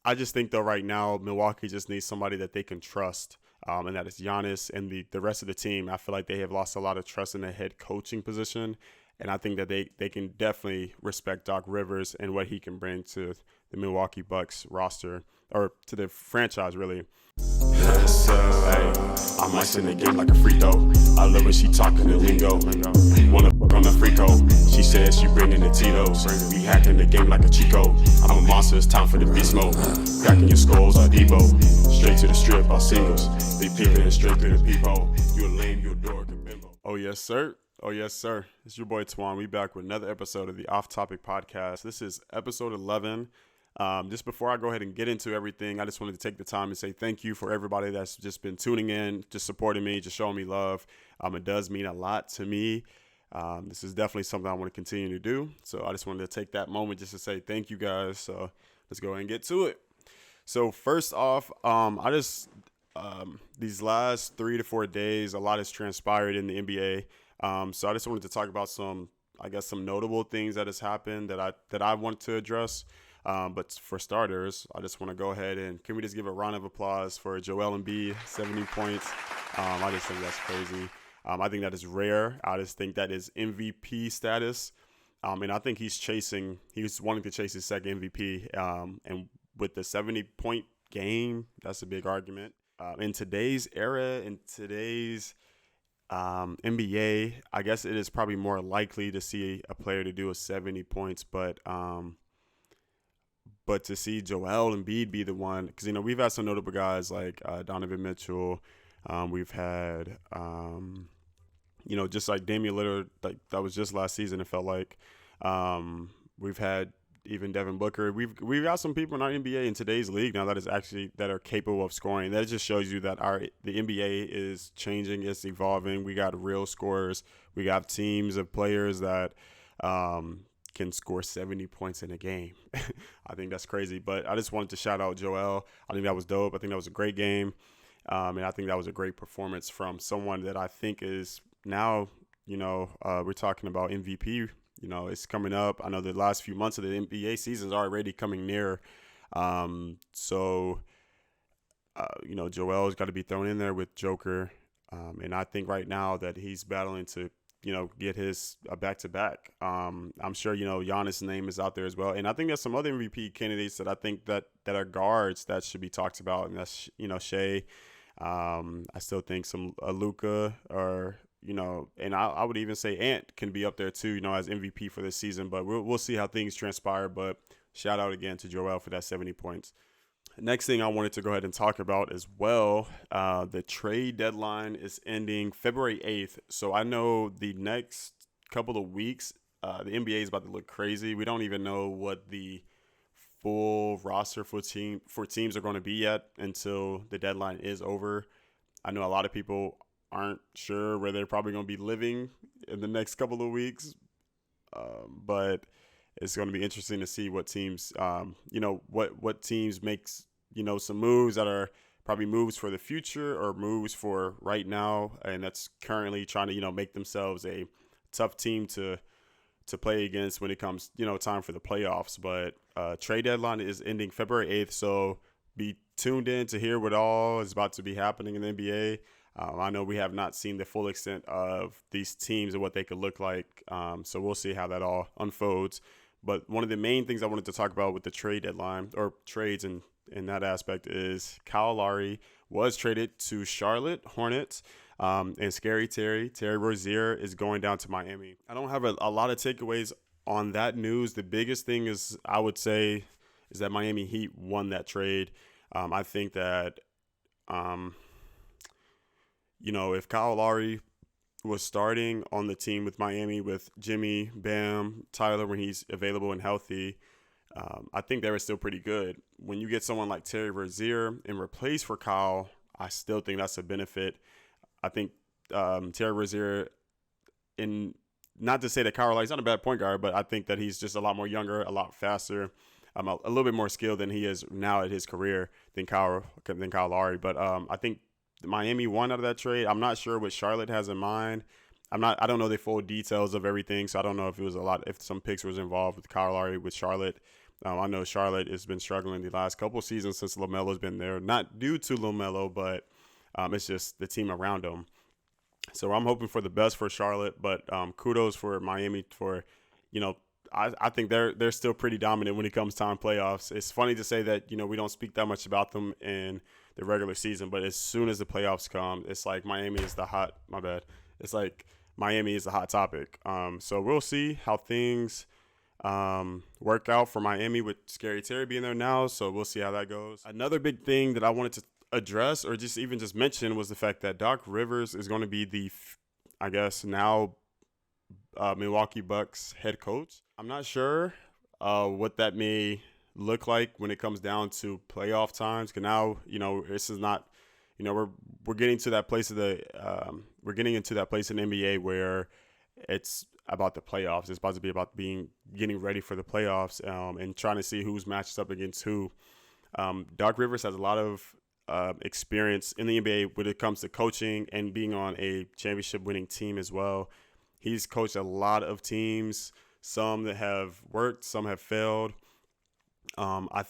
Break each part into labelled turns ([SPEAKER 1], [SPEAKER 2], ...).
[SPEAKER 1] I just think, though, right now, Milwaukee just needs somebody that they can trust, and that is Giannis and the rest of the team. I feel like they have lost a lot of trust in the head coaching position, and I think that they can definitely respect Doc Rivers and what he can bring to the Milwaukee Bucks roster, or to the franchise, really.
[SPEAKER 2] Yes, hey, I'm icing the game like a free throw. I love when she talking the lingo. Wanna fuck on the freako. She says she bringing the Tito's. We hacking the game like a Chico. I'm a monster, it's time for the beast mode. Cracking your skulls like Debo. Straight to the strip, all singles. They peeping straight through the peephole. You a lame, you a dork, and bimbo.
[SPEAKER 1] Oh, yes, sir. Oh, yes, sir. It's your boy Twan. We back with another episode of the OffTopic podcast. This is episode 11. Just before I go ahead and get into everything, I just wanted to take the time and say thank you for everybody that's just been tuning in, just supporting me, just showing me love. It does mean a lot to me. This is definitely something I want to continue to do. So I just wanted to take that moment just to say thank you guys. So let's go ahead and get to it. So first off, these last 3 to 4 days, a lot has transpired in the NBA. So I just wanted to talk about some notable things that has happened that I want to address. But for starters, I just want to go ahead and can we just give a round of applause for Joel Embiid, 70 points. I just think that's crazy. I think that is rare. I just think that is MVP status. And I think he's wanting to chase his second MVP. And with the 70-point game, that's a big argument. In today's era, in today's NBA, I guess it is probably more likely to see a player to do a 70 points, but to see Joel Embiid be the one, because, we've had some notable guys like Donovan Mitchell. We've had, just like Damian Lillard, like that was just last season, it felt like. We've had even Devin Booker. We've got some people in our NBA in today's league now that are capable of scoring. That just shows you that the NBA is changing, it's evolving. We got real scorers. We got teams of players that can score 70 points in a game. I think that's crazy. But I just wanted to shout out Joel. I think that was dope. I think that was a great game. And I think that was a great performance from someone that I think is now, we're talking about MVP. It's coming up. I know the last few months of the NBA season is already coming near. Joel's got to be thrown in there with Joker. And I think right now that he's battling to get his back-to-back. I'm sure, Giannis' name is out there as well. And I think there's some other MVP candidates that I think that are guards that should be talked about. And that's, Shea. I still think some Luka or, and I would even say Ant can be up there too, as MVP for this season. But we'll see how things transpire. But shout out again to Joel for that 70 points. Next thing I wanted to go ahead and talk about as well, the trade deadline is ending February 8th. So I know the next couple of weeks, the NBA is about to look crazy. We don't even know what the full roster for teams are going to be yet until the deadline is over. I know a lot of people aren't sure where they're probably going to be living in the next couple of weeks, but it's going to be interesting to see what teams, what teams makes, some moves that are probably moves for the future or moves for right now. And that's currently trying to, make themselves a tough team to play against when it comes, time for the playoffs. But trade deadline is ending February 8th. So be tuned in to hear what all is about to be happening in the NBA. I know we have not seen the full extent of these teams and what they could look like. So we'll see how that all unfolds. But one of the main things I wanted to talk about with the trade deadline or trades in that aspect is Kyle Lowry was traded to Charlotte Hornets. And Scary Terry Rozier is going down to Miami. I don't have a lot of takeaways on that news. The biggest thing is I would say is that Miami Heat won that trade. I think that, if Kyle Lowry was starting on the team with Miami with Jimmy, Bam, Tyler when he's available and healthy, I think they were still pretty good. When you get someone like Terry Rozier in replace for Kyle, I still think that's a benefit. I think Terry Rozier, not to say that Kyle Lowry's not a bad point guard, but I think that he's just a lot more younger, a lot faster, a little bit more skilled than he is now at his career than Kyle Lowry. But I think Miami won out of that trade. I'm not sure what Charlotte has in mind. I don't know the full details of everything, so I don't know if it was if some picks was involved with Kyle Lowry with Charlotte. I know Charlotte has been struggling the last couple seasons since LaMelo's been there, not due to LaMelo, but it's just the team around him. So I'm hoping for the best for Charlotte, but kudos for Miami for, you know, I think they're still pretty dominant when it comes time playoffs. It's funny to say that, you know, we don't speak that much about them in the regular season, but as soon as the playoffs come, it's like Miami is the hot. My bad. It's like Miami is the hot topic. So we'll see how things work out for Miami with Scary Terry being there now. So we'll see how that goes. Another big thing that I wanted to address or just mention was the fact that Doc Rivers is going to be the, I guess now, Milwaukee Bucks head coach. I'm not sure what that may look like when it comes down to playoff times. Because now, you know, this is not, you know, we're getting to that place of we're getting into that place in NBA where it's about the playoffs. It's about to be about getting ready for the playoffs and trying to see who's matched up against who. Doc Rivers has a lot of experience in the NBA when it comes to coaching and being on a championship winning team as well. He's coached a lot of teams, some that have worked, some have failed. I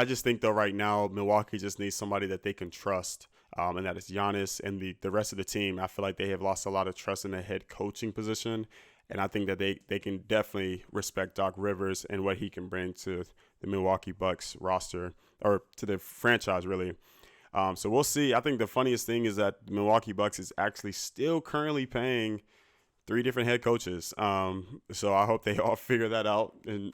[SPEAKER 1] just think, though, right now, Milwaukee just needs somebody that they can trust, and that is Giannis and the rest of the team. I feel like they have lost a lot of trust in the head coaching position, and I think that they can definitely respect Doc Rivers and what he can bring to the Milwaukee Bucks roster, or to the franchise, really. So we'll see. I think the funniest thing is that the Milwaukee Bucks is actually still currently paying 3 different head coaches. So I hope they all figure that out in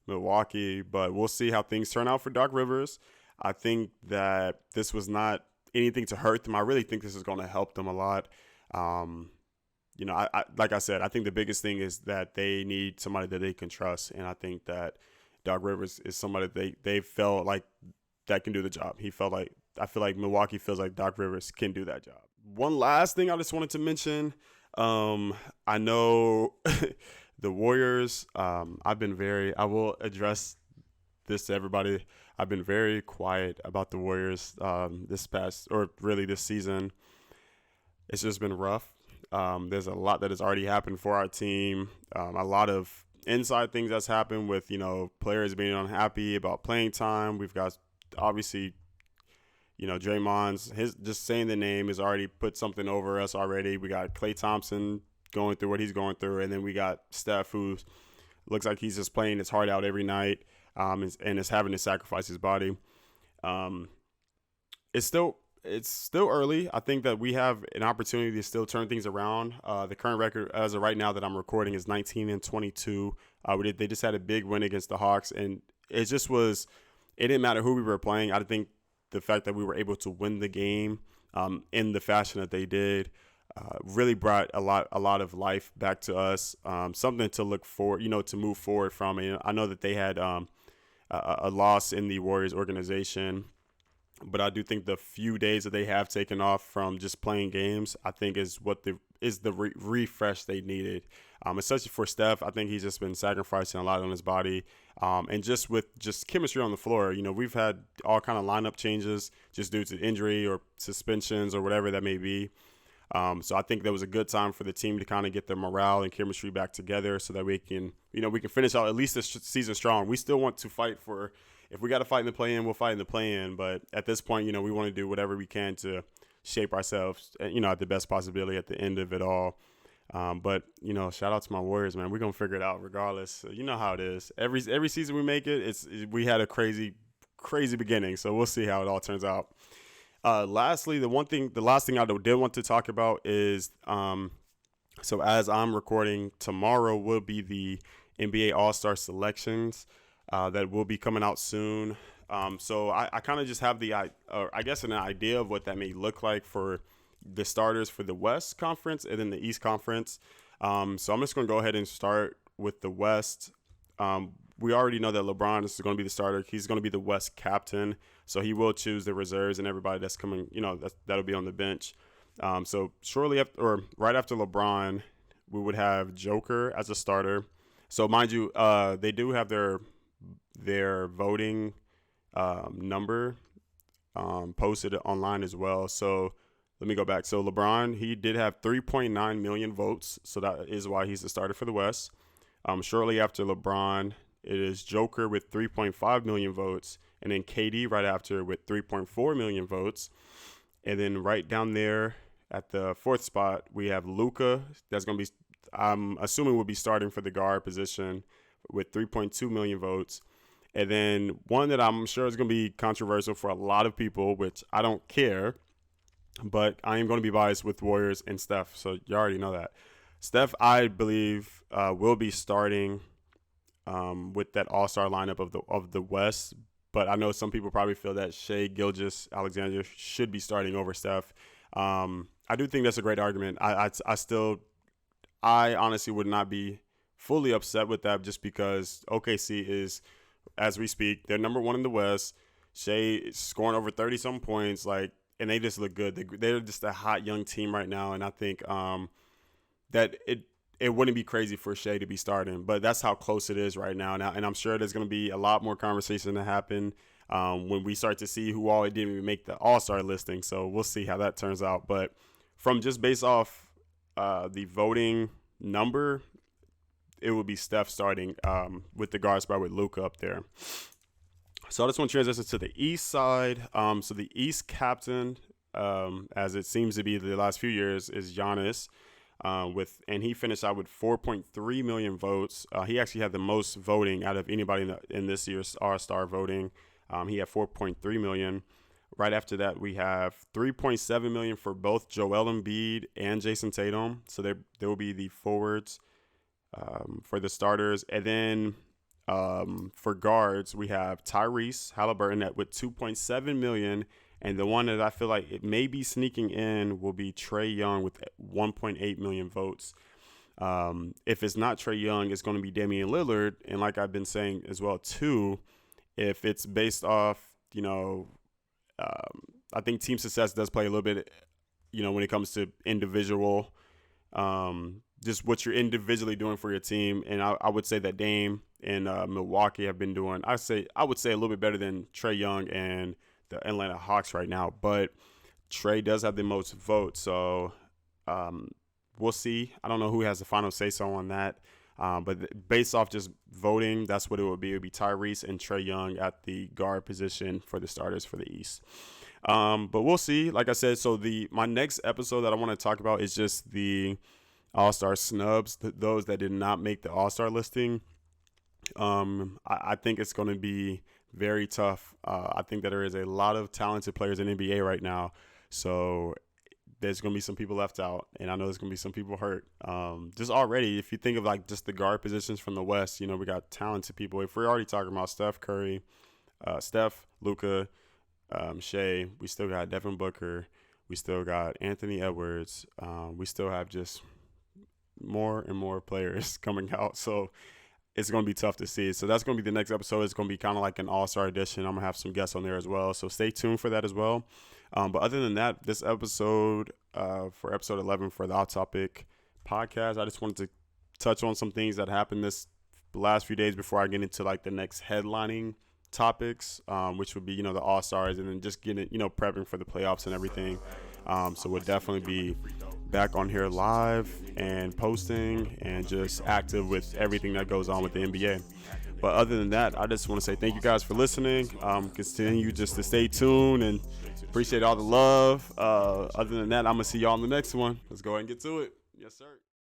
[SPEAKER 1] Milwaukee. But we'll see how things turn out for Doc Rivers. I think that this was not anything to hurt them. I really think this is going to help them a lot. You know, I like I said, I think the biggest thing is that they need somebody that they can trust. And I think that Doc Rivers is somebody that they felt like that can do the job. I feel like Milwaukee feels like Doc Rivers can do that job. One last thing I just wanted to mention. I know the Warriors, I will address this to everybody. I've been very quiet about the Warriors this season. It's just been rough. There's a lot that has already happened for our team. A lot of inside things that's happened with, you know, players being unhappy about playing time. We've got, obviously, you know, Draymond's, just saying the name has already put something over us already. We got Klay Thompson going through what he's going through, and then we got Steph, who looks like he's just playing his heart out every night, and is having to sacrifice his body. It's still early. I think that we have an opportunity to still turn things around. The current record as of right now that I'm recording is 19-22. They just had a big win against the Hawks, and it didn't matter who we were playing. I think the fact that we were able to win the game in the fashion that they did really brought a lot of life back to us. Something to look forward, you know, to move forward from. And I know that they had a loss in the Warriors organization, but I do think the few days that they have taken off from just playing games, I think is the refresh they needed. Especially for Steph, I think he's just been sacrificing a lot on his body. And just with chemistry on the floor, you know, we've had all kind of lineup changes just due to injury or suspensions or whatever that may be. So I think that was a good time for the team to kind of get their morale and chemistry back together so that we can finish out at least this season strong. We still want to fight for, if we got to fight in the play-in, we'll fight in the play-in. But at this point, you know, we want to do whatever we can to shape ourselves, you know, at the best possibility at the end of it all. But, you know, shout out to my Warriors, man. We're going to figure it out regardless. You know how it is. Every season we make it, we had a crazy beginning. So we'll see how it all turns out. Lastly, the last thing I did want to talk about is, so as I'm recording, tomorrow will be the NBA All-Star selections that will be coming out soon. So I kind of just have an idea of what that may look like for the starters for the West Conference and then the East Conference. So I'm just going to go ahead and start with the West. We already know that LeBron is going to be the starter. He's going to be the West captain. So he will choose the reserves and everybody that's coming, you know, that'll be on the bench. So shortly after, or right after LeBron, we would have Joker as a starter. So mind you, they do have their voting number posted online as well. So let me go back. So LeBron, he did have 3.9 million votes. So that is why he's the starter for the West. Shortly after LeBron, it is Joker with 3.5 million votes, and then KD right after with 3.4 million votes. And then right down there at the fourth spot, we have Luka. That's going to be, I'm assuming, will be starting for the guard position with 3.2 million votes. And then one that I'm sure is going to be controversial for a lot of people, which I don't care, but I am going to be biased with Warriors and Steph. So you already know that. Steph, I believe, will be starting with that all-star lineup of the West. But I know some people probably feel that Shai Gilgeous-Alexander should be starting over Steph. I do think that's a great argument. I honestly would not be fully upset with that just because OKC is, as we speak, they're number one in the West. Shai is scoring over 30-some points, and they just look good. They're just a hot young team right now, and I think that it wouldn't be crazy for Shai to be starting, but that's how close it is right now. And I'm sure there's going to be a lot more conversation to happen when we start to see who all didn't even make the All-Star listing. So we'll see how that turns out. But from just based off the voting number, it would be Steph starting with the guard spot with Luka up there. So I just want to transition to the East side. So the East captain, as it seems to be the last few years, is Giannis. And he finished out with 4.3 million votes. He actually had the most voting out of anybody in this year's All-Star voting. He had 4.3 million. Right after that, we have 3.7 million for both Joel Embiid and Jason Tatum. So there will be the forwards for the starters. And then for guards, we have Tyrese Halliburton with 2.7 million. And the one that I feel like it may be sneaking in will be Trae Young with 1.8 million votes. If it's not Trae Young, it's going to be Damian Lillard. And like I've been saying as well, too, if it's based off, I think team success does play a little bit, when it comes to individual, just what you're individually doing for your team. And I would say that Dame and Milwaukee have been doing, I would say a little bit better than Trae Young and the Atlanta Hawks right now, but Trae does have the most votes, so we'll see. I don't know who has the final say-so on that, but based off just voting, that's what it would be. It would be Tyrese and Trae Young at the guard position for the starters for the East. But we'll see. Like I said, so my next episode that I want to talk about is just the All-Star snubs, those that did not make the All-Star listing. I think it's going to be very tough. I think that there is a lot of talented players in NBA right now. So there's going to be some people left out, and I know there's going to be some people hurt. Just already, if you think of just the guard positions from the West, we got talented people. If we're already talking about Steph Curry, Luka, Shai, we still got Devin Booker. We still got Anthony Edwards. We still have just more and more players coming out. So it's going to be tough to see. So that's going to be the next episode. It's going to be kind of like an all-star edition. I'm going to have some guests on there as well. So stay tuned for that as well. But other than that, this episode, for episode 11 for the OffTopic podcast, I just wanted to touch on some things that happened the last few days before I get into the next headlining topics, which would be, the all-stars, and then just getting, prepping for the playoffs and everything. So we'll definitely be back on here live and posting and just active with everything that goes on with the NBA. But other than that, I just want to say thank you guys for listening. Continue just to stay tuned and appreciate all the love. Other than that, I'm going to see y'all on the next one. Let's go ahead and get to it. Yes, sir.